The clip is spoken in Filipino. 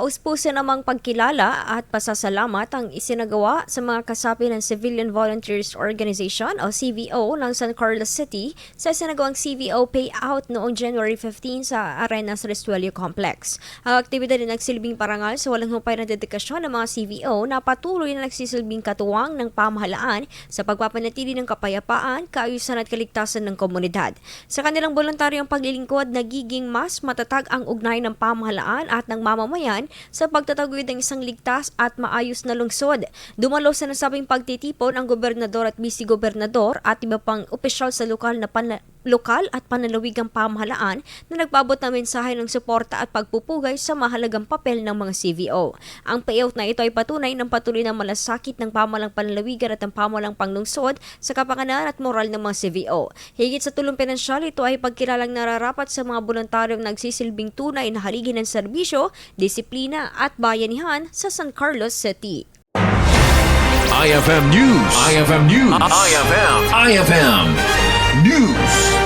Taus-puso namang pagkilala at pasasalamat ang isinagawa sa mga kasapi ng Civilian Volunteers Organization o CVO ng San Carlos City sa isinagawang CVO payout noong January 15 sa Arenas Restuelio Complex. Ang aktibidad ay nagsilbing parangal sa walang humpay na dedikasyon ng mga CVO na patuloy na nagsisilbing katuwang ng pamahalaan sa pagpapanatili ng kapayapaan, kaayusan at kaligtasan ng komunidad. Sa kanilang voluntaryong paglilingkod, nagiging mas matatag ang ugnay ng pamahalaan at ng mamamayan sa pagtataguyod ng isang ligtas at maayos na lungsod. Dumalo sa nasabing pagtitipon ang gobernador at vice-gobernador at iba pang opisyal sa lokal at panlalawigang pamahalaan na nagpaabot ng mensahe ng suporta at pagpupugay sa mahalagang papel ng mga CVO. Ang payout na ito ay patunay ng patuloy na malasakit ng pamahalang panlalawigan at ng pamahalang panglungsod sa kapakanan at moral ng mga CVO. Higit sa tulong pinansyal, ito ay pagkilalang nararapat sa mga voluntaryong nagsisilbing tunay na haligi ng serbisyo, disiplina at bayanihan sa San Carlos City. IFM News. IFM News. IFM News.